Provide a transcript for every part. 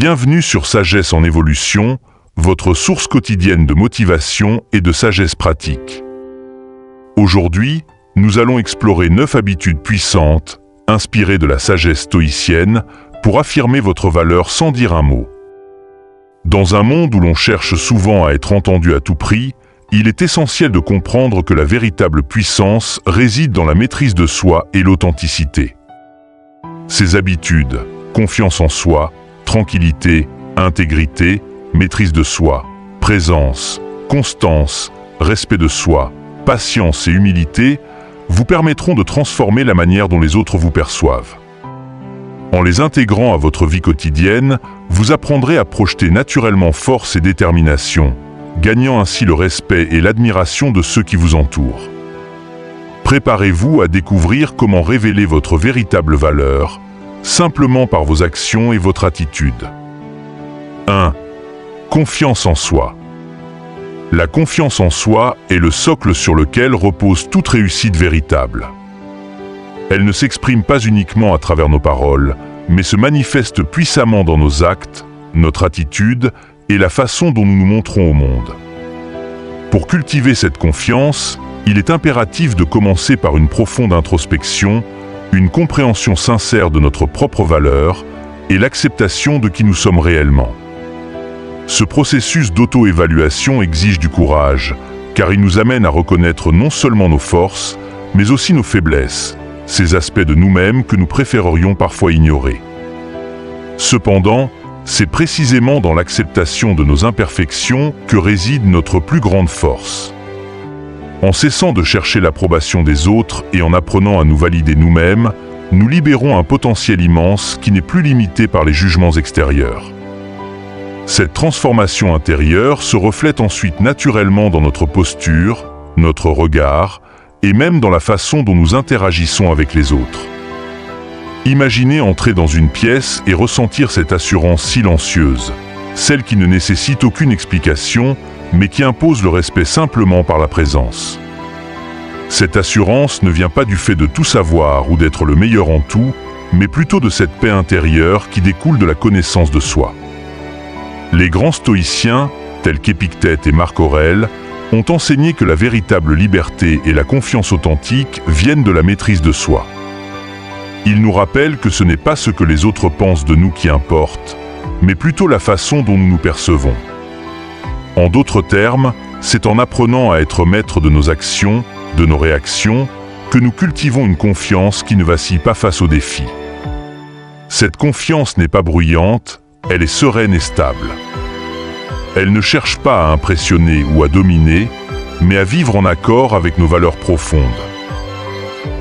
Bienvenue sur Sagesse en évolution, votre source quotidienne de motivation et de sagesse pratique. Aujourd'hui, nous allons explorer 9 habitudes puissantes, inspirées de la sagesse stoïcienne, pour affirmer votre valeur sans dire un mot. Dans un monde où l'on cherche souvent à être entendu à tout prix, il est essentiel de comprendre que la véritable puissance réside dans la maîtrise de soi et l'authenticité. Ces habitudes, confiance en soi, tranquillité, intégrité, maîtrise de soi, présence, constance, respect de soi, patience et humilité, vous permettront de transformer la manière dont les autres vous perçoivent. En les intégrant à votre vie quotidienne, vous apprendrez à projeter naturellement force et détermination, gagnant ainsi le respect et l'admiration de ceux qui vous entourent. Préparez-vous à découvrir comment révéler votre véritable valeur, simplement par vos actions et votre attitude. 1. Confiance en soi. La confiance en soi est le socle sur lequel repose toute réussite véritable. Elle ne s'exprime pas uniquement à travers nos paroles, mais se manifeste puissamment dans nos actes, notre attitude et la façon dont nous nous montrons au monde. Pour cultiver cette confiance, il est impératif de commencer par une profonde introspection, une compréhension sincère de notre propre valeur et l'acceptation de qui nous sommes réellement. Ce processus d'auto-évaluation exige du courage, car il nous amène à reconnaître non seulement nos forces, mais aussi nos faiblesses, ces aspects de nous-mêmes que nous préférerions parfois ignorer. Cependant, c'est précisément dans l'acceptation de nos imperfections que réside notre plus grande force. En cessant de chercher l'approbation des autres et en apprenant à nous valider nous-mêmes, nous libérons un potentiel immense qui n'est plus limité par les jugements extérieurs. Cette transformation intérieure se reflète ensuite naturellement dans notre posture, notre regard, et même dans la façon dont nous interagissons avec les autres. Imaginez entrer dans une pièce et ressentir cette assurance silencieuse, celle qui ne nécessite aucune explication, mais qui impose le respect simplement par la présence. Cette assurance ne vient pas du fait de tout savoir ou d'être le meilleur en tout, mais plutôt de cette paix intérieure qui découle de la connaissance de soi. Les grands stoïciens, tels qu'Épictète et Marc Aurèle, ont enseigné que la véritable liberté et la confiance authentique viennent de la maîtrise de soi. Ils nous rappellent que ce n'est pas ce que les autres pensent de nous qui importe, mais plutôt la façon dont nous nous percevons. En d'autres termes, c'est en apprenant à être maître de nos actions, de nos réactions, que nous cultivons une confiance qui ne vacille pas face aux défis. Cette confiance n'est pas bruyante, elle est sereine et stable. Elle ne cherche pas à impressionner ou à dominer, mais à vivre en accord avec nos valeurs profondes.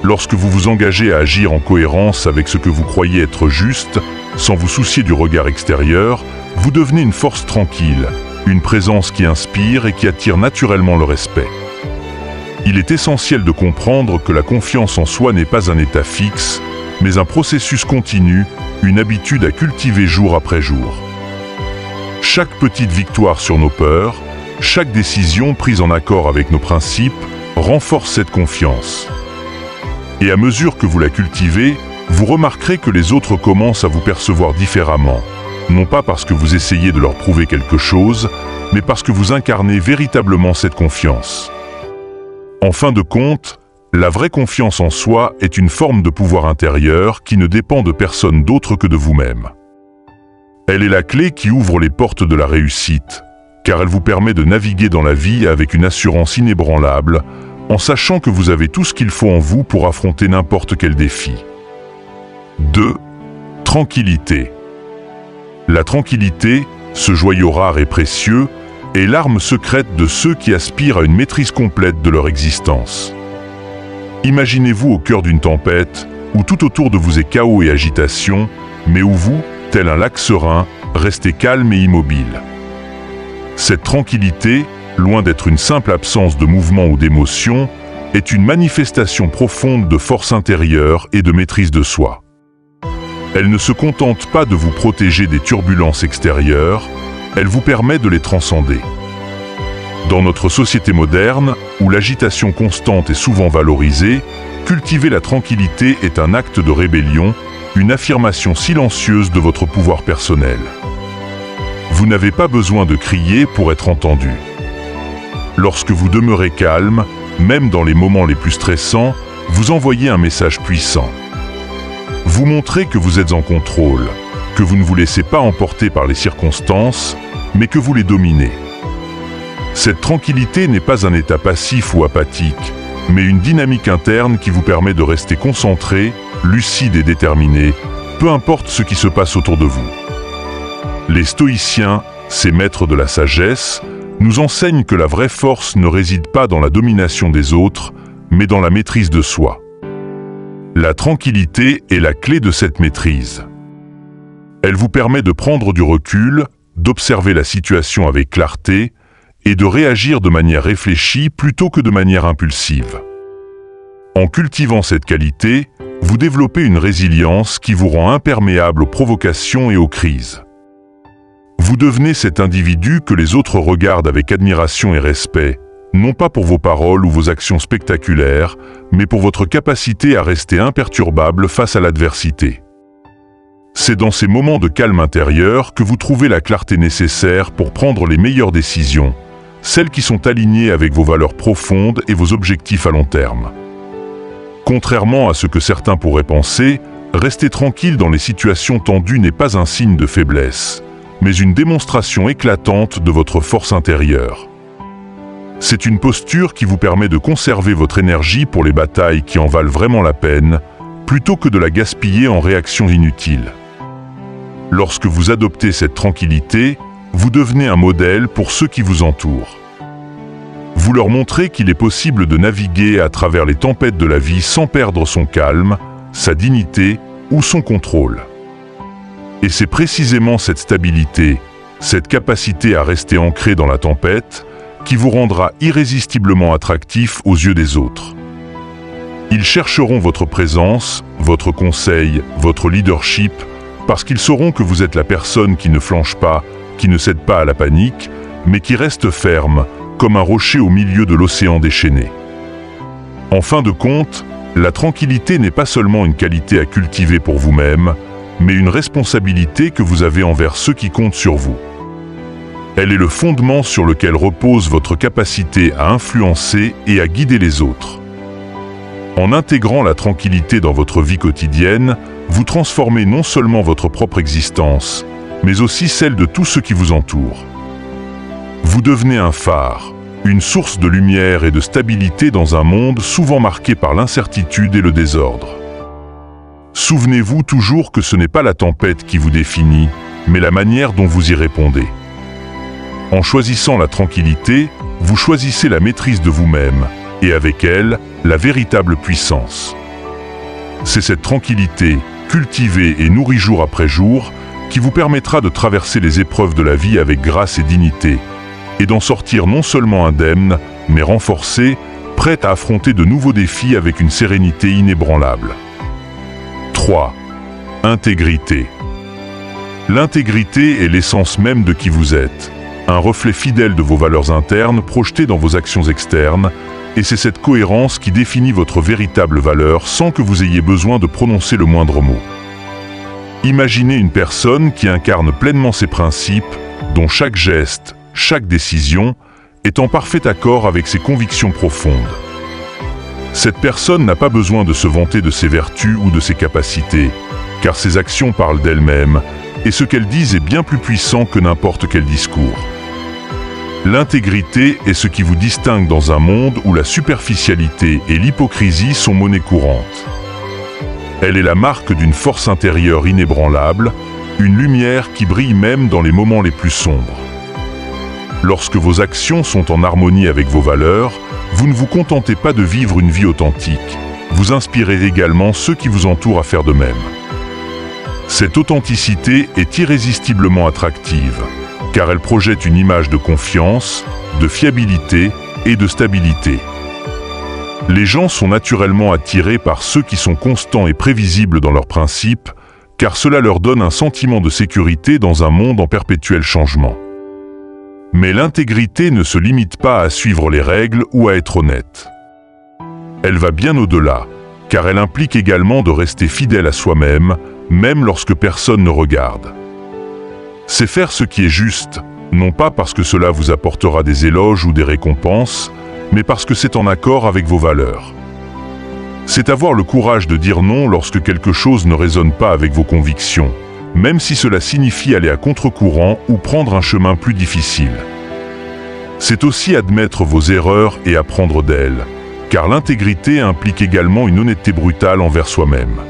Lorsque vous vous engagez à agir en cohérence avec ce que vous croyez être juste, sans vous soucier du regard extérieur, vous devenez une force tranquille, une présence qui inspire et qui attire naturellement le respect. Il est essentiel de comprendre que la confiance en soi n'est pas un état fixe, mais un processus continu, une habitude à cultiver jour après jour. Chaque petite victoire sur nos peurs, chaque décision prise en accord avec nos principes, renforce cette confiance. Et à mesure que vous la cultivez, vous remarquerez que les autres commencent à vous percevoir différemment. Non pas parce que vous essayez de leur prouver quelque chose, mais parce que vous incarnez véritablement cette confiance. En fin de compte, la vraie confiance en soi est une forme de pouvoir intérieur qui ne dépend de personne d'autre que de vous-même. Elle est la clé qui ouvre les portes de la réussite, car elle vous permet de naviguer dans la vie avec une assurance inébranlable, en sachant que vous avez tout ce qu'il faut en vous pour affronter n'importe quel défi. 2. Tranquillité. La tranquillité, ce joyau rare et précieux, est l'arme secrète de ceux qui aspirent à une maîtrise complète de leur existence. Imaginez-vous au cœur d'une tempête, où tout autour de vous est chaos et agitation, mais où vous, tel un lac serein, restez calme et immobile. Cette tranquillité, loin d'être une simple absence de mouvement ou d'émotion, est une manifestation profonde de force intérieure et de maîtrise de soi. Elle ne se contente pas de vous protéger des turbulences extérieures, elle vous permet de les transcender. Dans notre société moderne, où l'agitation constante est souvent valorisée, cultiver la tranquillité est un acte de rébellion, une affirmation silencieuse de votre pouvoir personnel. Vous n'avez pas besoin de crier pour être entendu. Lorsque vous demeurez calme, même dans les moments les plus stressants, vous envoyez un message puissant. Vous montrez que vous êtes en contrôle, que vous ne vous laissez pas emporter par les circonstances, mais que vous les dominez. Cette tranquillité n'est pas un état passif ou apathique, mais une dynamique interne qui vous permet de rester concentré, lucide et déterminé, peu importe ce qui se passe autour de vous. Les stoïciens, ces maîtres de la sagesse, nous enseignent que la vraie force ne réside pas dans la domination des autres, mais dans la maîtrise de soi. La tranquillité est la clé de cette maîtrise. Elle vous permet de prendre du recul, d'observer la situation avec clarté et de réagir de manière réfléchie plutôt que de manière impulsive. En cultivant cette qualité, vous développez une résilience qui vous rend imperméable aux provocations et aux crises. Vous devenez cet individu que les autres regardent avec admiration et respect, non pas pour vos paroles ou vos actions spectaculaires, mais pour votre capacité à rester imperturbable face à l'adversité. C'est dans ces moments de calme intérieur que vous trouvez la clarté nécessaire pour prendre les meilleures décisions, celles qui sont alignées avec vos valeurs profondes et vos objectifs à long terme. Contrairement à ce que certains pourraient penser, rester tranquille dans les situations tendues n'est pas un signe de faiblesse, mais une démonstration éclatante de votre force intérieure. C'est une posture qui vous permet de conserver votre énergie pour les batailles qui en valent vraiment la peine, plutôt que de la gaspiller en réactions inutiles. Lorsque vous adoptez cette tranquillité, vous devenez un modèle pour ceux qui vous entourent. Vous leur montrez qu'il est possible de naviguer à travers les tempêtes de la vie sans perdre son calme, sa dignité ou son contrôle. Et c'est précisément cette stabilité, cette capacité à rester ancré dans la tempête, qui vous rendra irrésistiblement attractif aux yeux des autres. Ils chercheront votre présence, votre conseil, votre leadership, parce qu'ils sauront que vous êtes la personne qui ne flanche pas, qui ne cède pas à la panique, mais qui reste ferme, comme un rocher au milieu de l'océan déchaîné. En fin de compte, la tranquillité n'est pas seulement une qualité à cultiver pour vous-même, mais une responsabilité que vous avez envers ceux qui comptent sur vous. Elle est le fondement sur lequel repose votre capacité à influencer et à guider les autres. En intégrant la tranquillité dans votre vie quotidienne, vous transformez non seulement votre propre existence, mais aussi celle de tous ceux qui vous entourent. Vous devenez un phare, une source de lumière et de stabilité dans un monde souvent marqué par l'incertitude et le désordre. Souvenez-vous toujours que ce n'est pas la tempête qui vous définit, mais la manière dont vous y répondez. En choisissant la tranquillité, vous choisissez la maîtrise de vous-même, et avec elle, la véritable puissance. C'est cette tranquillité, cultivée et nourrie jour après jour, qui vous permettra de traverser les épreuves de la vie avec grâce et dignité, et d'en sortir non seulement indemne, mais renforcé, prête à affronter de nouveaux défis avec une sérénité inébranlable. 3. Intégrité. L'intégrité est l'essence même de qui vous êtes, un reflet fidèle de vos valeurs internes projetées dans vos actions externes, et c'est cette cohérence qui définit votre véritable valeur sans que vous ayez besoin de prononcer le moindre mot. Imaginez une personne qui incarne pleinement ses principes, dont chaque geste, chaque décision est en parfait accord avec ses convictions profondes. Cette personne n'a pas besoin de se vanter de ses vertus ou de ses capacités, car ses actions parlent d'elles-mêmes, et ce qu'elles disent est bien plus puissant que n'importe quel discours. L'intégrité est ce qui vous distingue dans un monde où la superficialité et l'hypocrisie sont monnaie courante. Elle est la marque d'une force intérieure inébranlable, une lumière qui brille même dans les moments les plus sombres. Lorsque vos actions sont en harmonie avec vos valeurs, vous ne vous contentez pas de vivre une vie authentique, vous inspirez également ceux qui vous entourent à faire de même. Cette authenticité est irrésistiblement attractive, car elle projette une image de confiance, de fiabilité et de stabilité. Les gens sont naturellement attirés par ceux qui sont constants et prévisibles dans leurs principes, car cela leur donne un sentiment de sécurité dans un monde en perpétuel changement. Mais l'intégrité ne se limite pas à suivre les règles ou à être honnête. Elle va bien au-delà, car elle implique également de rester fidèle à soi-même, même lorsque personne ne regarde. C'est faire ce qui est juste, non pas parce que cela vous apportera des éloges ou des récompenses, mais parce que c'est en accord avec vos valeurs. C'est avoir le courage de dire non lorsque quelque chose ne résonne pas avec vos convictions, même si cela signifie aller à contre-courant ou prendre un chemin plus difficile. C'est aussi admettre vos erreurs et apprendre d'elles, car l'intégrité implique également une honnêteté brutale envers soi-même.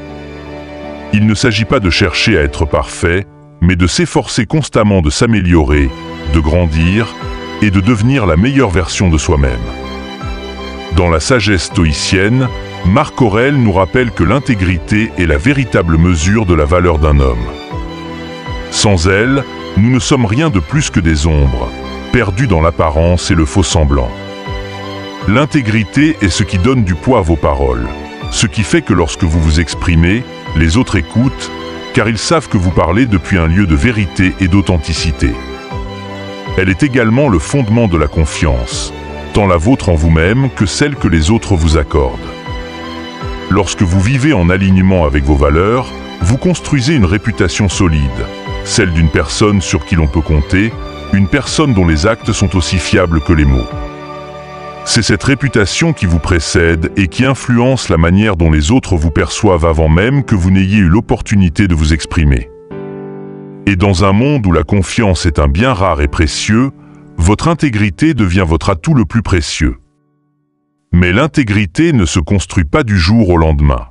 Il ne s'agit pas de chercher à être parfait, mais de s'efforcer constamment de s'améliorer, de grandir et de devenir la meilleure version de soi-même. Dans la sagesse stoïcienne, Marc Aurèle nous rappelle que l'intégrité est la véritable mesure de la valeur d'un homme. Sans elle, nous ne sommes rien de plus que des ombres, perdus dans l'apparence et le faux-semblant. L'intégrité est ce qui donne du poids à vos paroles, ce qui fait que lorsque vous vous exprimez, les autres écoutent, car ils savent que vous parlez depuis un lieu de vérité et d'authenticité. Elle est également le fondement de la confiance, tant la vôtre en vous-même que celle que les autres vous accordent. Lorsque vous vivez en alignement avec vos valeurs, vous construisez une réputation solide, celle d'une personne sur qui l'on peut compter, une personne dont les actes sont aussi fiables que les mots. C'est cette réputation qui vous précède et qui influence la manière dont les autres vous perçoivent avant même que vous n'ayez eu l'opportunité de vous exprimer. Et dans un monde où la confiance est un bien rare et précieux, votre intégrité devient votre atout le plus précieux. Mais l'intégrité ne se construit pas du jour au lendemain.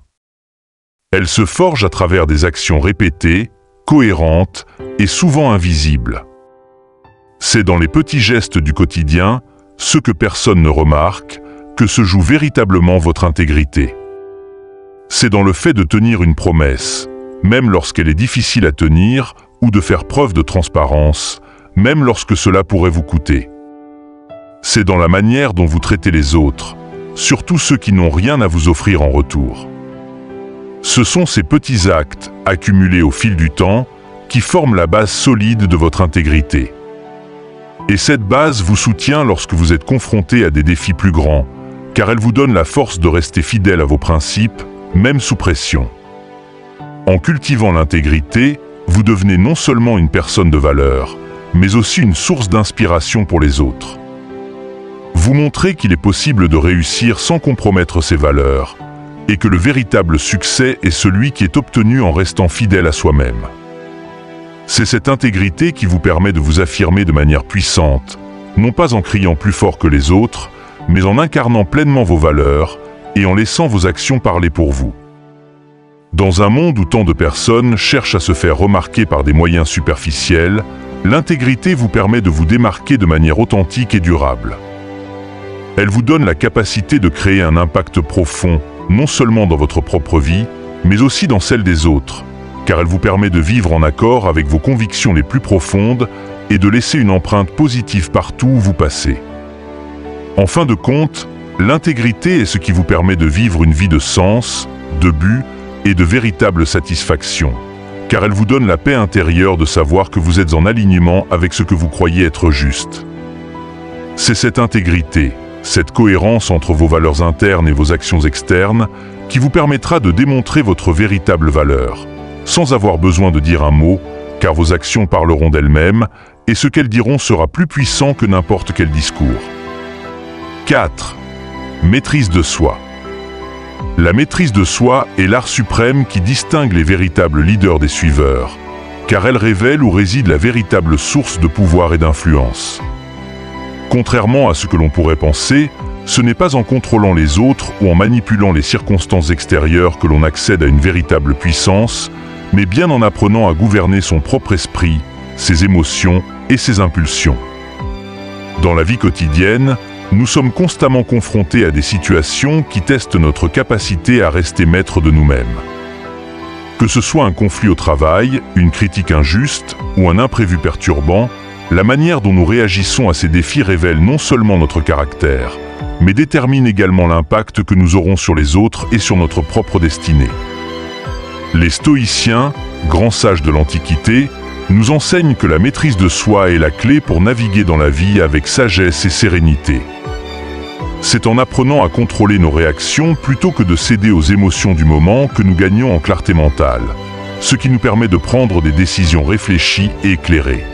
Elle se forge à travers des actions répétées, cohérentes et souvent invisibles. C'est dans les petits gestes du quotidien, ceux que personne ne remarque, que se joue véritablement votre intégrité. C'est dans le fait de tenir une promesse, même lorsqu'elle est difficile à tenir, ou de faire preuve de transparence, même lorsque cela pourrait vous coûter. C'est dans la manière dont vous traitez les autres, surtout ceux qui n'ont rien à vous offrir en retour. Ce sont ces petits actes, accumulés au fil du temps, qui forment la base solide de votre intégrité. Et cette base vous soutient lorsque vous êtes confronté à des défis plus grands, car elle vous donne la force de rester fidèle à vos principes, même sous pression. En cultivant l'intégrité, vous devenez non seulement une personne de valeur, mais aussi une source d'inspiration pour les autres. Vous montrez qu'il est possible de réussir sans compromettre ses valeurs, et que le véritable succès est celui qui est obtenu en restant fidèle à soi-même. C'est cette intégrité qui vous permet de vous affirmer de manière puissante, non pas en criant plus fort que les autres, mais en incarnant pleinement vos valeurs et en laissant vos actions parler pour vous. Dans un monde où tant de personnes cherchent à se faire remarquer par des moyens superficiels, l'intégrité vous permet de vous démarquer de manière authentique et durable. Elle vous donne la capacité de créer un impact profond, non seulement dans votre propre vie, mais aussi dans celle des autres, car elle vous permet de vivre en accord avec vos convictions les plus profondes et de laisser une empreinte positive partout où vous passez. En fin de compte, l'intégrité est ce qui vous permet de vivre une vie de sens, de but et de véritable satisfaction, car elle vous donne la paix intérieure de savoir que vous êtes en alignement avec ce que vous croyez être juste. C'est cette intégrité, cette cohérence entre vos valeurs internes et vos actions externes, qui vous permettra de démontrer votre véritable valeur, sans avoir besoin de dire un mot, car vos actions parleront d'elles-mêmes, et ce qu'elles diront sera plus puissant que n'importe quel discours. 4. Maîtrise de soi. La maîtrise de soi est l'art suprême qui distingue les véritables leaders des suiveurs, car elle révèle où réside la véritable source de pouvoir et d'influence. Contrairement à ce que l'on pourrait penser, ce n'est pas en contrôlant les autres ou en manipulant les circonstances extérieures que l'on accède à une véritable puissance, mais bien en apprenant à gouverner son propre esprit, ses émotions et ses impulsions. Dans la vie quotidienne, nous sommes constamment confrontés à des situations qui testent notre capacité à rester maître de nous-mêmes. Que ce soit un conflit au travail, une critique injuste ou un imprévu perturbant, la manière dont nous réagissons à ces défis révèle non seulement notre caractère, mais détermine également l'impact que nous aurons sur les autres et sur notre propre destinée. Les stoïciens, grands sages de l'Antiquité, nous enseignent que la maîtrise de soi est la clé pour naviguer dans la vie avec sagesse et sérénité. C'est en apprenant à contrôler nos réactions plutôt que de céder aux émotions du moment que nous gagnons en clarté mentale, ce qui nous permet de prendre des décisions réfléchies et éclairées.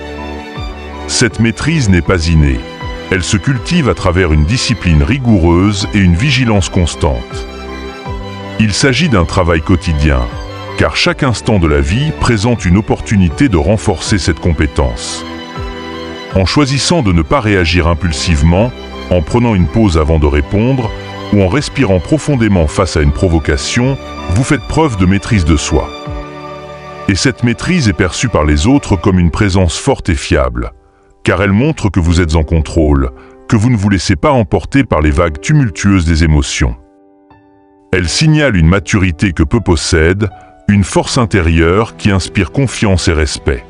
Cette maîtrise n'est pas innée. Elle se cultive à travers une discipline rigoureuse et une vigilance constante. Il s'agit d'un travail quotidien, car chaque instant de la vie présente une opportunité de renforcer cette compétence. En choisissant de ne pas réagir impulsivement, en prenant une pause avant de répondre, ou en respirant profondément face à une provocation, vous faites preuve de maîtrise de soi. Et cette maîtrise est perçue par les autres comme une présence forte et fiable, car elle montre que vous êtes en contrôle, que vous ne vous laissez pas emporter par les vagues tumultueuses des émotions. Elle signale une maturité que peu possèdent, une force intérieure qui inspire confiance et respect.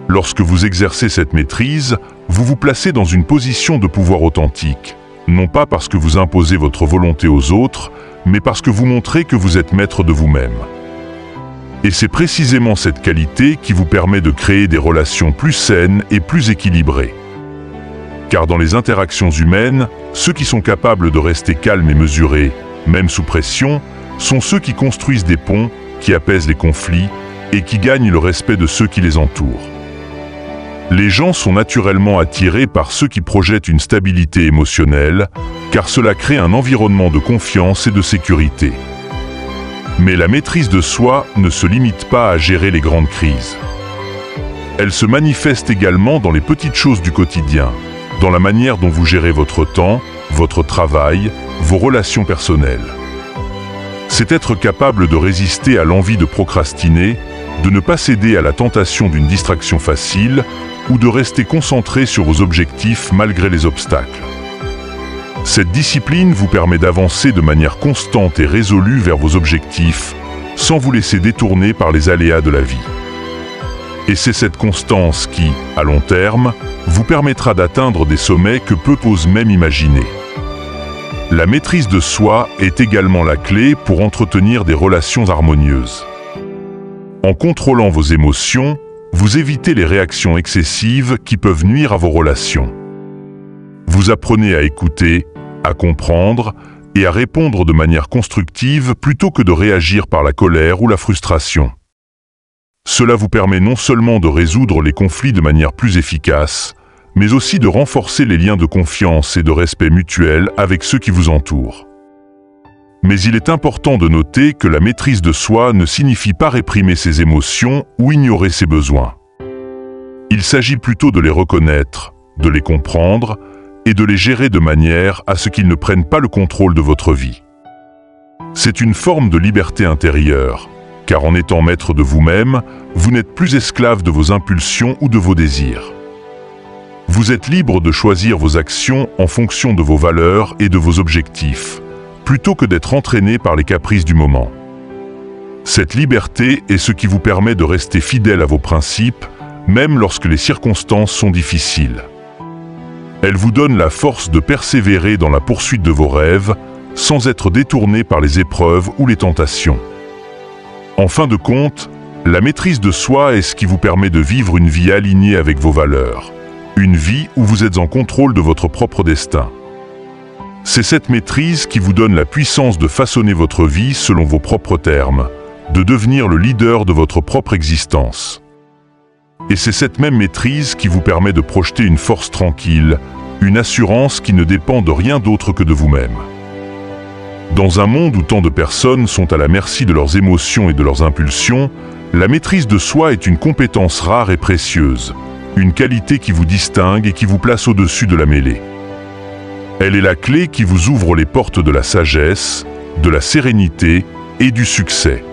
Lorsque vous exercez cette maîtrise, vous vous placez dans une position de pouvoir authentique, non pas parce que vous imposez votre volonté aux autres, mais parce que vous montrez que vous êtes maître de vous-même. Et c'est précisément cette qualité qui vous permet de créer des relations plus saines et plus équilibrées. Car dans les interactions humaines, ceux qui sont capables de rester calmes et mesurés, même sous pression, sont ceux qui construisent des ponts, qui apaisent les conflits et qui gagnent le respect de ceux qui les entourent. Les gens sont naturellement attirés par ceux qui projettent une stabilité émotionnelle, car cela crée un environnement de confiance et de sécurité. Mais la maîtrise de soi ne se limite pas à gérer les grandes crises. Elle se manifeste également dans les petites choses du quotidien, dans la manière dont vous gérez votre temps, votre travail, vos relations personnelles. C'est être capable de résister à l'envie de procrastiner, de ne pas céder à la tentation d'une distraction facile ou de rester concentré sur vos objectifs malgré les obstacles. Cette discipline vous permet d'avancer de manière constante et résolue vers vos objectifs, sans vous laisser détourner par les aléas de la vie. Et c'est cette constance qui, à long terme, vous permettra d'atteindre des sommets que peu osent même imaginer. La maîtrise de soi est également la clé pour entretenir des relations harmonieuses. En contrôlant vos émotions, vous évitez les réactions excessives qui peuvent nuire à vos relations. Vous apprenez à écouter, à comprendre et à répondre de manière constructive plutôt que de réagir par la colère ou la frustration. Cela vous permet non seulement de résoudre les conflits de manière plus efficace, mais aussi de renforcer les liens de confiance et de respect mutuel avec ceux qui vous entourent. Mais il est important de noter que la maîtrise de soi ne signifie pas réprimer ses émotions ou ignorer ses besoins. Il s'agit plutôt de les reconnaître, de les comprendre et de les gérer de manière à ce qu'ils ne prennent pas le contrôle de votre vie. C'est une forme de liberté intérieure, car en étant maître de vous-même, vous n'êtes plus esclave de vos impulsions ou de vos désirs. Vous êtes libre de choisir vos actions en fonction de vos valeurs et de vos objectifs, plutôt que d'être entraîné par les caprices du moment. Cette liberté est ce qui vous permet de rester fidèle à vos principes, même lorsque les circonstances sont difficiles. Elle vous donne la force de persévérer dans la poursuite de vos rêves, sans être détourné par les épreuves ou les tentations. En fin de compte, la maîtrise de soi est ce qui vous permet de vivre une vie alignée avec vos valeurs, une vie où vous êtes en contrôle de votre propre destin. C'est cette maîtrise qui vous donne la puissance de façonner votre vie selon vos propres termes, de devenir le leader de votre propre existence. Et c'est cette même maîtrise qui vous permet de projeter une force tranquille, une assurance qui ne dépend de rien d'autre que de vous-même. Dans un monde où tant de personnes sont à la merci de leurs émotions et de leurs impulsions, la maîtrise de soi est une compétence rare et précieuse, une qualité qui vous distingue et qui vous place au-dessus de la mêlée. Elle est la clé qui vous ouvre les portes de la sagesse, de la sérénité et du succès.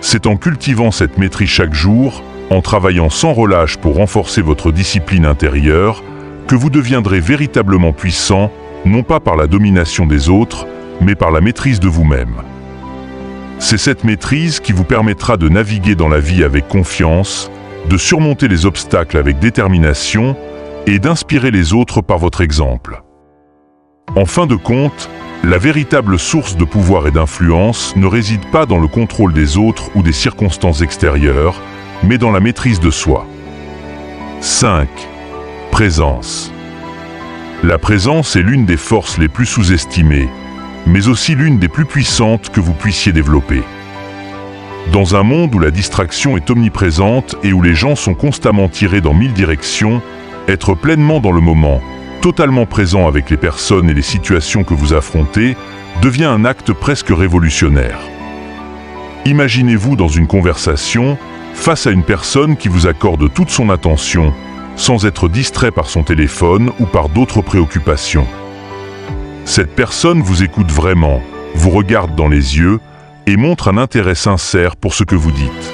C'est en cultivant cette maîtrise chaque jour, en travaillant sans relâche pour renforcer votre discipline intérieure, que vous deviendrez véritablement puissant, non pas par la domination des autres, mais par la maîtrise de vous-même. C'est cette maîtrise qui vous permettra de naviguer dans la vie avec confiance, de surmonter les obstacles avec détermination et d'inspirer les autres par votre exemple. En fin de compte, la véritable source de pouvoir et d'influence ne réside pas dans le contrôle des autres ou des circonstances extérieures, mais dans la maîtrise de soi. 5. Présence. La présence est l'une des forces les plus sous-estimées, mais aussi l'une des plus puissantes que vous puissiez développer. Dans un monde où la distraction est omniprésente et où les gens sont constamment tirés dans 1000 directions, être pleinement dans le moment, totalement présent avec les personnes et les situations que vous affrontez, devient un acte presque révolutionnaire. Imaginez-vous dans une conversation, face à une personne qui vous accorde toute son attention, sans être distrait par son téléphone ou par d'autres préoccupations. Cette personne vous écoute vraiment, vous regarde dans les yeux et montre un intérêt sincère pour ce que vous dites.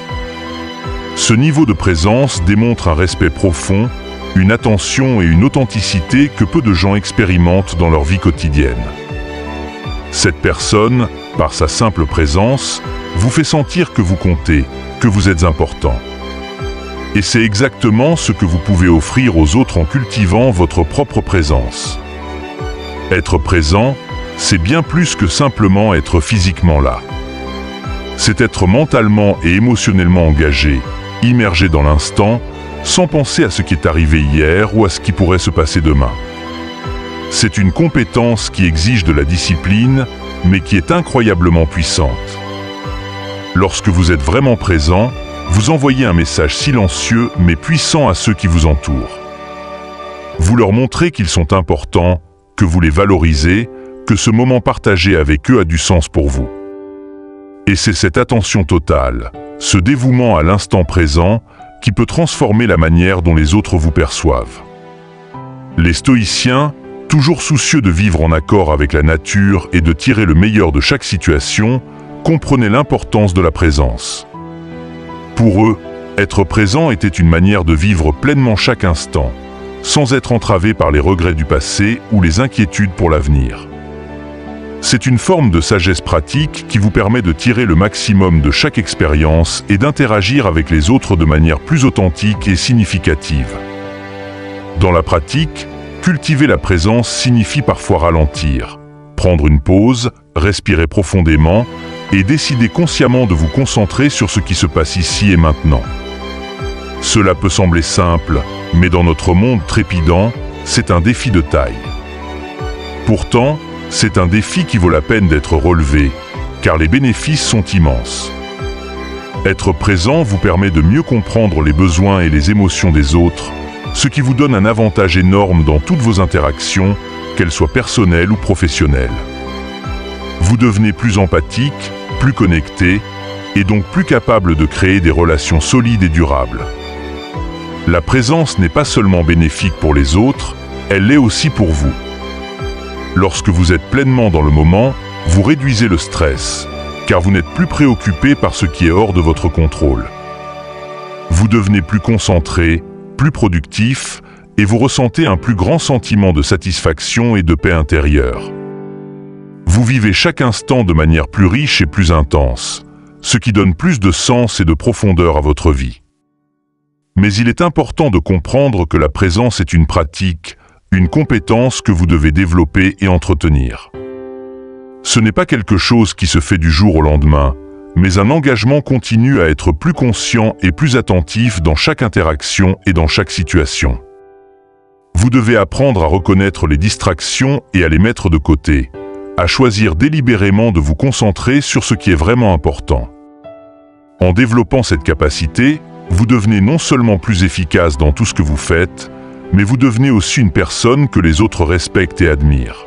Ce niveau de présence démontre un respect profond, une attention et une authenticité que peu de gens expérimentent dans leur vie quotidienne. Cette personne, par sa simple présence, vous fait sentir que vous comptez, que vous êtes important. Et c'est exactement ce que vous pouvez offrir aux autres en cultivant votre propre présence. Être présent, c'est bien plus que simplement être physiquement là. C'est être mentalement et émotionnellement engagé, immergé dans l'instant, sans penser à ce qui est arrivé hier ou à ce qui pourrait se passer demain. C'est une compétence qui exige de la discipline, mais qui est incroyablement puissante. Lorsque vous êtes vraiment présent, vous envoyez un message silencieux mais puissant à ceux qui vous entourent. Vous leur montrez qu'ils sont importants, que vous les valorisez, que ce moment partagé avec eux a du sens pour vous. Et c'est cette attention totale, ce dévouement à l'instant présent, qui peut transformer la manière dont les autres vous perçoivent. Les stoïciens, toujours soucieux de vivre en accord avec la nature et de tirer le meilleur de chaque situation, comprenaient l'importance de la présence. Pour eux, être présent était une manière de vivre pleinement chaque instant, sans être entravé par les regrets du passé ou les inquiétudes pour l'avenir. C'est une forme de sagesse pratique qui vous permet de tirer le maximum de chaque expérience et d'interagir avec les autres de manière plus authentique et significative. Dans la pratique, cultiver la présence signifie parfois ralentir, prendre une pause, respirer profondément et décider consciemment de vous concentrer sur ce qui se passe ici et maintenant. Cela peut sembler simple, mais dans notre monde trépidant, c'est un défi de taille. Pourtant, c'est un défi qui vaut la peine d'être relevé, car les bénéfices sont immenses. Être présent vous permet de mieux comprendre les besoins et les émotions des autres, ce qui vous donne un avantage énorme dans toutes vos interactions, qu'elles soient personnelles ou professionnelles. Vous devenez plus empathique, plus connecté, et donc plus capable de créer des relations solides et durables. La présence n'est pas seulement bénéfique pour les autres, elle l'est aussi pour vous. Lorsque vous êtes pleinement dans le moment, vous réduisez le stress, car vous n'êtes plus préoccupé par ce qui est hors de votre contrôle. Vous devenez plus concentré, plus productif, et vous ressentez un plus grand sentiment de satisfaction et de paix intérieure. Vous vivez chaque instant de manière plus riche et plus intense, ce qui donne plus de sens et de profondeur à votre vie. Mais il est important de comprendre que la présence est une pratique, une compétence que vous devez développer et entretenir. Ce n'est pas quelque chose qui se fait du jour au lendemain, mais un engagement continu à être plus conscient et plus attentif dans chaque interaction et dans chaque situation. Vous devez apprendre à reconnaître les distractions et à les mettre de côté, à choisir délibérément de vous concentrer sur ce qui est vraiment important. En développant cette capacité, vous devenez non seulement plus efficace dans tout ce que vous faites, mais vous devenez aussi une personne que les autres respectent et admirent.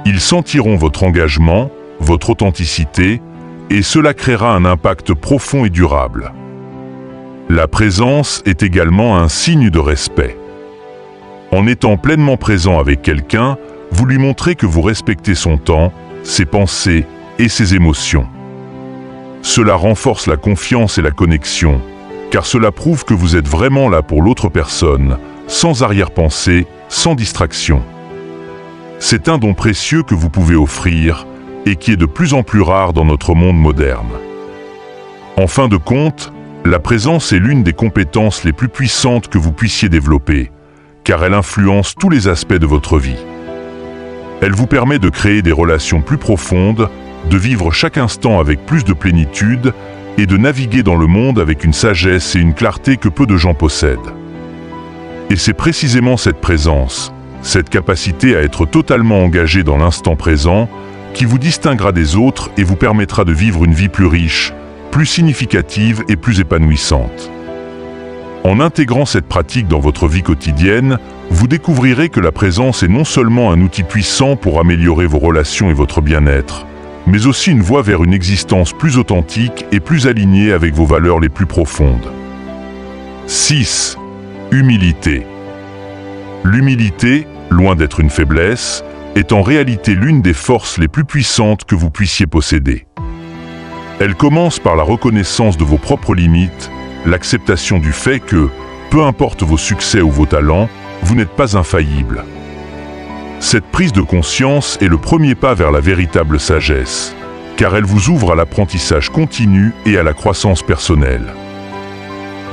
Ils sentiront votre engagement, votre authenticité, et cela créera un impact profond et durable. La présence est également un signe de respect. En étant pleinement présent avec quelqu'un, vous lui montrez que vous respectez son temps, ses pensées et ses émotions. Cela renforce la confiance et la connexion, car cela prouve que vous êtes vraiment là pour l'autre personne, sans arrière-pensée, sans distraction. C'est un don précieux que vous pouvez offrir et qui est de plus en plus rare dans notre monde moderne. En fin de compte, la présence est l'une des compétences les plus puissantes que vous puissiez développer, car elle influence tous les aspects de votre vie. Elle vous permet de créer des relations plus profondes, de vivre chaque instant avec plus de plénitude et de naviguer dans le monde avec une sagesse et une clarté que peu de gens possèdent. Et c'est précisément cette présence, cette capacité à être totalement engagé dans l'instant présent, qui vous distinguera des autres et vous permettra de vivre une vie plus riche, plus significative et plus épanouissante. En intégrant cette pratique dans votre vie quotidienne, vous découvrirez que la présence est non seulement un outil puissant pour améliorer vos relations et votre bien-être, mais aussi une voie vers une existence plus authentique et plus alignée avec vos valeurs les plus profondes. 6. Humilité. L'humilité, loin d'être une faiblesse, est en réalité l'une des forces les plus puissantes que vous puissiez posséder. Elle commence par la reconnaissance de vos propres limites, l'acceptation du fait que, peu importe vos succès ou vos talents, vous n'êtes pas infaillible. Cette prise de conscience est le premier pas vers la véritable sagesse, car elle vous ouvre à l'apprentissage continu et à la croissance personnelle.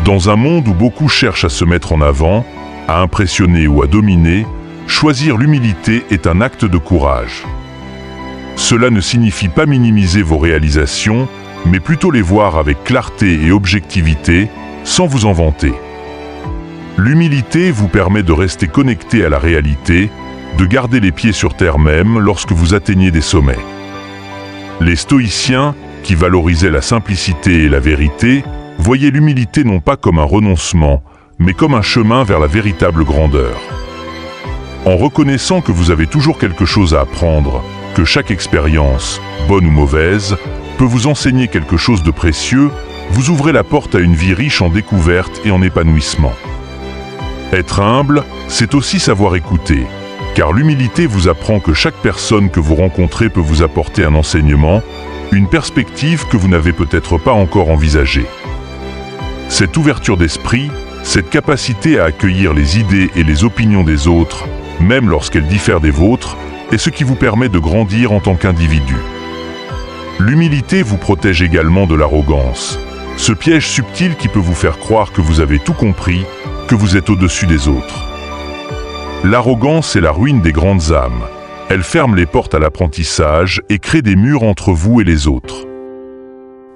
Dans un monde où beaucoup cherchent à se mettre en avant, à impressionner ou à dominer, choisir l'humilité est un acte de courage. Cela ne signifie pas minimiser vos réalisations, mais plutôt les voir avec clarté et objectivité, sans vous en vanter. L'humilité vous permet de rester connecté à la réalité, de garder les pieds sur terre même lorsque vous atteignez des sommets. Les stoïciens, qui valorisaient la simplicité et la vérité, voyaient l'humilité non pas comme un renoncement, mais comme un chemin vers la véritable grandeur. En reconnaissant que vous avez toujours quelque chose à apprendre, que chaque expérience, bonne ou mauvaise, peut vous enseigner quelque chose de précieux, vous ouvrez la porte à une vie riche en découvertes et en épanouissement. Être humble, c'est aussi savoir écouter, car l'humilité vous apprend que chaque personne que vous rencontrez peut vous apporter un enseignement, une perspective que vous n'avez peut-être pas encore envisagée. Cette ouverture d'esprit, cette capacité à accueillir les idées et les opinions des autres, même lorsqu'elles diffèrent des vôtres, est ce qui vous permet de grandir en tant qu'individu. L'humilité vous protège également de l'arrogance, ce piège subtil qui peut vous faire croire que vous avez tout compris, que vous êtes au-dessus des autres. L'arrogance est la ruine des grandes âmes. Elle ferme les portes à l'apprentissage et crée des murs entre vous et les autres.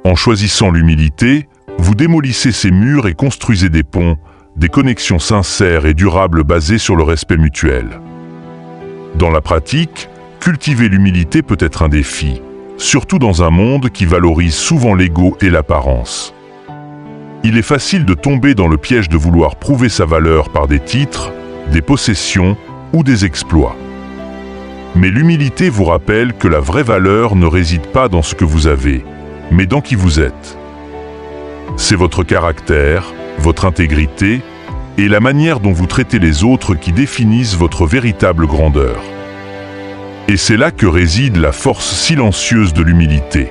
En choisissant l'humilité, vous démolissez ces murs et construisez des ponts, des connexions sincères et durables basées sur le respect mutuel. Dans la pratique, cultiver l'humilité peut être un défi, surtout dans un monde qui valorise souvent l'ego et l'apparence. Il est facile de tomber dans le piège de vouloir prouver sa valeur par des titres, des possessions ou des exploits. Mais l'humilité vous rappelle que la vraie valeur ne réside pas dans ce que vous avez, mais dans qui vous êtes. C'est votre caractère, votre intégrité et la manière dont vous traitez les autres qui définissent votre véritable grandeur. Et c'est là que réside la force silencieuse de l'humilité.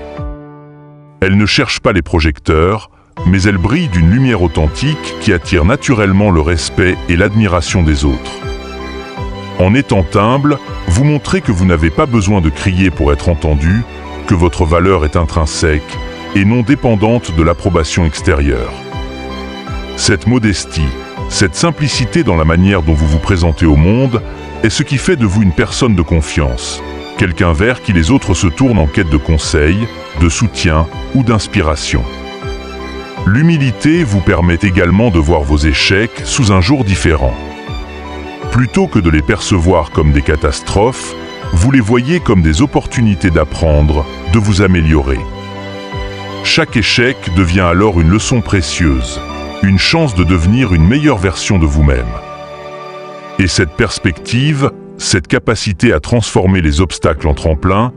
Elle ne cherche pas les projecteurs, mais elle brille d'une lumière authentique qui attire naturellement le respect et l'admiration des autres. En étant humble, vous montrez que vous n'avez pas besoin de crier pour être entendu, que votre valeur est intrinsèque et non dépendante de l'approbation extérieure. Cette modestie, cette simplicité dans la manière dont vous vous présentez au monde est ce qui fait de vous une personne de confiance, quelqu'un vers qui les autres se tournent en quête de conseils, de soutien ou d'inspiration. L'humilité vous permet également de voir vos échecs sous un jour différent. Plutôt que de les percevoir comme des catastrophes, vous les voyez comme des opportunités d'apprendre, de vous améliorer. Chaque échec devient alors une leçon précieuse, une chance de devenir une meilleure version de vous-même. Et cette perspective, cette capacité à transformer les obstacles en tremplin,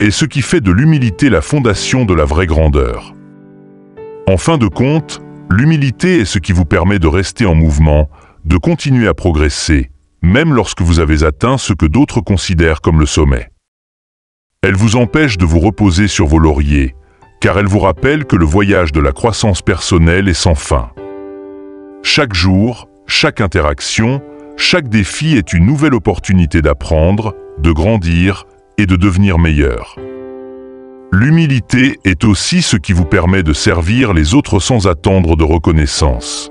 est ce qui fait de l'humilité la fondation de la vraie grandeur. En fin de compte, l'humilité est ce qui vous permet de rester en mouvement, de continuer à progresser, même lorsque vous avez atteint ce que d'autres considèrent comme le sommet. Elle vous empêche de vous reposer sur vos lauriers, car elle vous rappelle que le voyage de la croissance personnelle est sans fin. Chaque jour, chaque interaction, chaque défi est une nouvelle opportunité d'apprendre, de grandir et de devenir meilleur. L'humilité est aussi ce qui vous permet de servir les autres sans attendre de reconnaissance.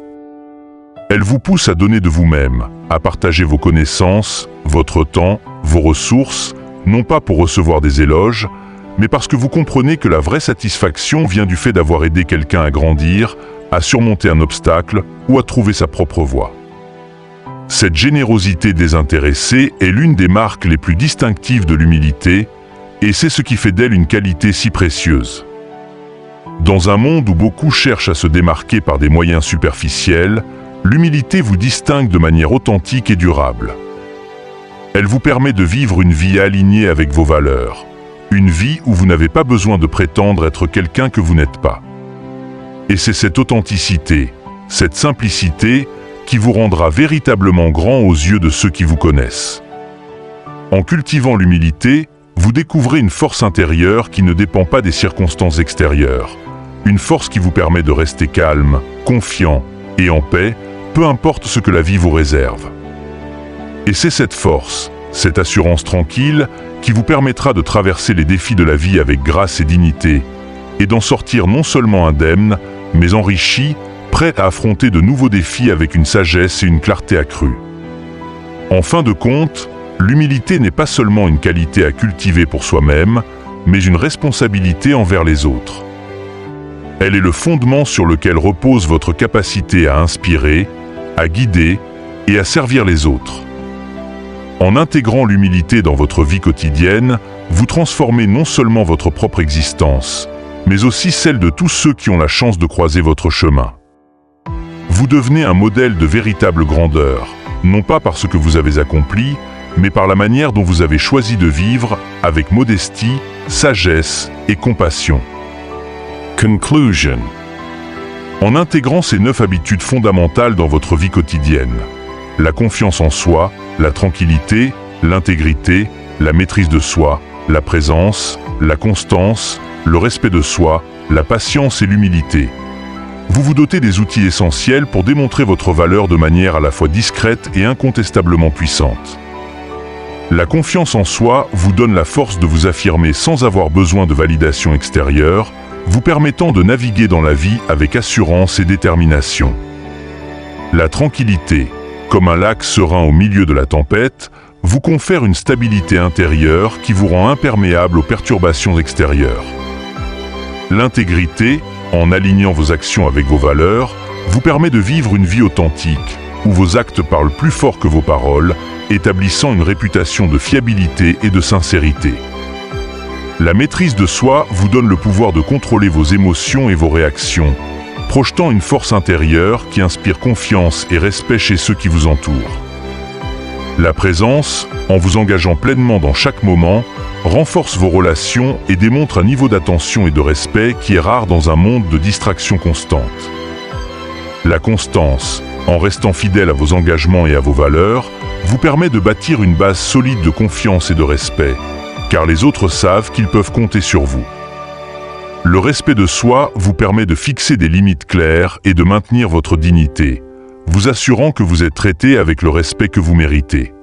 Elle vous pousse à donner de vous-même, à partager vos connaissances, votre temps, vos ressources, non pas pour recevoir des éloges, mais parce que vous comprenez que la vraie satisfaction vient du fait d'avoir aidé quelqu'un à grandir, à surmonter un obstacle ou à trouver sa propre voie. Cette générosité désintéressée est l'une des marques les plus distinctives de l'humilité, et c'est ce qui fait d'elle une qualité si précieuse. Dans un monde où beaucoup cherchent à se démarquer par des moyens superficiels, l'humilité vous distingue de manière authentique et durable. Elle vous permet de vivre une vie alignée avec vos valeurs, une vie où vous n'avez pas besoin de prétendre être quelqu'un que vous n'êtes pas. Et c'est cette authenticité, cette simplicité, qui vous rendra véritablement grand aux yeux de ceux qui vous connaissent. En cultivant l'humilité, vous découvrez une force intérieure qui ne dépend pas des circonstances extérieures, une force qui vous permet de rester calme, confiant et en paix, peu importe ce que la vie vous réserve. Et c'est cette force, cette assurance tranquille, qui vous permettra de traverser les défis de la vie avec grâce et dignité, et d'en sortir non seulement indemne, mais enrichi, prêt à affronter de nouveaux défis avec une sagesse et une clarté accrues. En fin de compte, l'humilité n'est pas seulement une qualité à cultiver pour soi-même, mais une responsabilité envers les autres. Elle est le fondement sur lequel repose votre capacité à inspirer, à guider et à servir les autres. En intégrant l'humilité dans votre vie quotidienne, vous transformez non seulement votre propre existence, mais aussi celle de tous ceux qui ont la chance de croiser votre chemin. Vous devenez un modèle de véritable grandeur, non pas par ce que vous avez accompli, mais par la manière dont vous avez choisi de vivre avec modestie, sagesse et compassion. Conclusion. En intégrant ces 9 habitudes fondamentales dans votre vie quotidienne, la confiance en soi, la tranquillité, l'intégrité, la maîtrise de soi, la présence, la constance, le respect de soi, la patience et l'humilité, vous vous dotez des outils essentiels pour démontrer votre valeur de manière à la fois discrète et incontestablement puissante. La confiance en soi vous donne la force de vous affirmer sans avoir besoin de validation extérieure, vous permettant de naviguer dans la vie avec assurance et détermination. La tranquillité, comme un lac serein au milieu de la tempête, vous confère une stabilité intérieure qui vous rend imperméable aux perturbations extérieures. L'intégrité, en alignant vos actions avec vos valeurs, vous permet de vivre une vie authentique, où vos actes parlent plus fort que vos paroles, établissant une réputation de fiabilité et de sincérité. La maîtrise de soi vous donne le pouvoir de contrôler vos émotions et vos réactions, projetant une force intérieure qui inspire confiance et respect chez ceux qui vous entourent. La présence, en vous engageant pleinement dans chaque moment, renforce vos relations et démontre un niveau d'attention et de respect qui est rare dans un monde de distractions constantes. La constance, en restant fidèle à vos engagements et à vos valeurs, vous permet de bâtir une base solide de confiance et de respect, car les autres savent qu'ils peuvent compter sur vous. Le respect de soi vous permet de fixer des limites claires et de maintenir votre dignité, vous assurant que vous êtes traité avec le respect que vous méritez.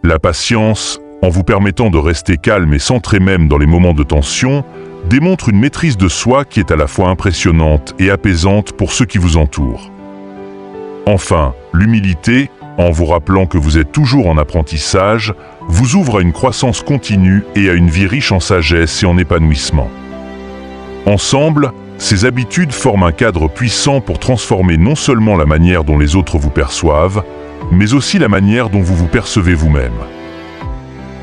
La patience, en vous permettant de rester calme et centré même dans les moments de tension, démontre une maîtrise de soi qui est à la fois impressionnante et apaisante pour ceux qui vous entourent. Enfin, l'humilité, en vous rappelant que vous êtes toujours en apprentissage, vous ouvre à une croissance continue et à une vie riche en sagesse et en épanouissement. Ensemble, ces habitudes forment un cadre puissant pour transformer non seulement la manière dont les autres vous perçoivent, mais aussi la manière dont vous vous percevez vous-même.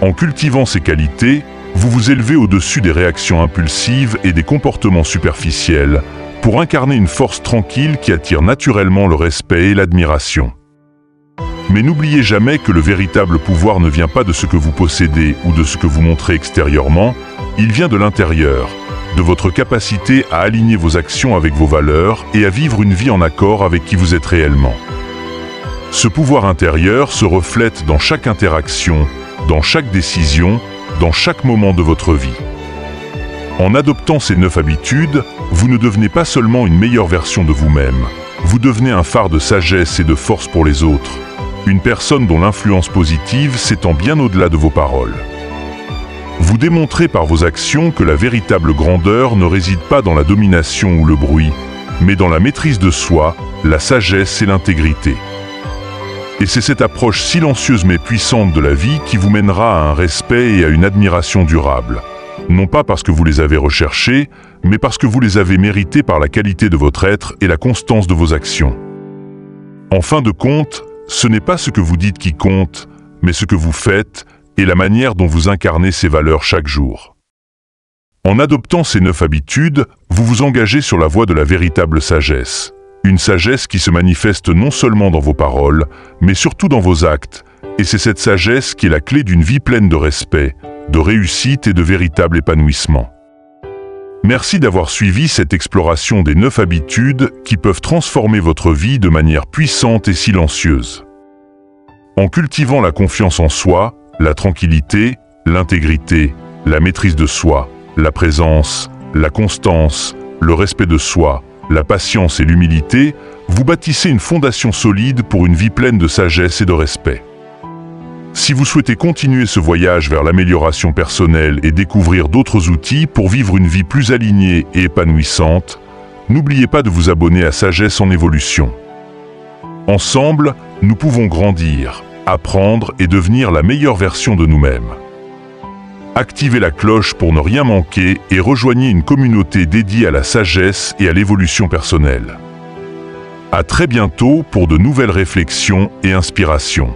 En cultivant ces qualités, vous vous élevez au-dessus des réactions impulsives et des comportements superficiels pour incarner une force tranquille qui attire naturellement le respect et l'admiration. Mais n'oubliez jamais que le véritable pouvoir ne vient pas de ce que vous possédez ou de ce que vous montrez extérieurement, il vient de l'intérieur, de votre capacité à aligner vos actions avec vos valeurs et à vivre une vie en accord avec qui vous êtes réellement. Ce pouvoir intérieur se reflète dans chaque interaction, dans chaque décision, dans chaque moment de votre vie. En adoptant ces 9 habitudes, vous ne devenez pas seulement une meilleure version de vous-même, vous devenez un phare de sagesse et de force pour les autres, une personne dont l'influence positive s'étend bien au-delà de vos paroles. Vous démontrez par vos actions que la véritable grandeur ne réside pas dans la domination ou le bruit, mais dans la maîtrise de soi, la sagesse et l'intégrité. Et c'est cette approche silencieuse mais puissante de la vie qui vous mènera à un respect et à une admiration durable. Non pas parce que vous les avez recherchés, mais parce que vous les avez mérités par la qualité de votre être et la constance de vos actions. En fin de compte, ce n'est pas ce que vous dites qui compte, mais ce que vous faites et la manière dont vous incarnez ces valeurs chaque jour. En adoptant ces 9 habitudes, vous vous engagez sur la voie de la véritable sagesse. Une sagesse qui se manifeste non seulement dans vos paroles, mais surtout dans vos actes. Et c'est cette sagesse qui est la clé d'une vie pleine de respect, de réussite et de véritable épanouissement. Merci d'avoir suivi cette exploration des 9 habitudes qui peuvent transformer votre vie de manière puissante et silencieuse. En cultivant la confiance en soi, la tranquillité, l'intégrité, la maîtrise de soi, la présence, la constance, le respect de soi, la patience et l'humilité, vous bâtissez une fondation solide pour une vie pleine de sagesse et de respect. Si vous souhaitez continuer ce voyage vers l'amélioration personnelle et découvrir d'autres outils pour vivre une vie plus alignée et épanouissante, n'oubliez pas de vous abonner à Sagesse en Évolution. Ensemble, nous pouvons grandir, apprendre et devenir la meilleure version de nous-mêmes. Activez la cloche pour ne rien manquer et rejoignez une communauté dédiée à la sagesse et à l'évolution personnelle. À très bientôt pour de nouvelles réflexions et inspirations.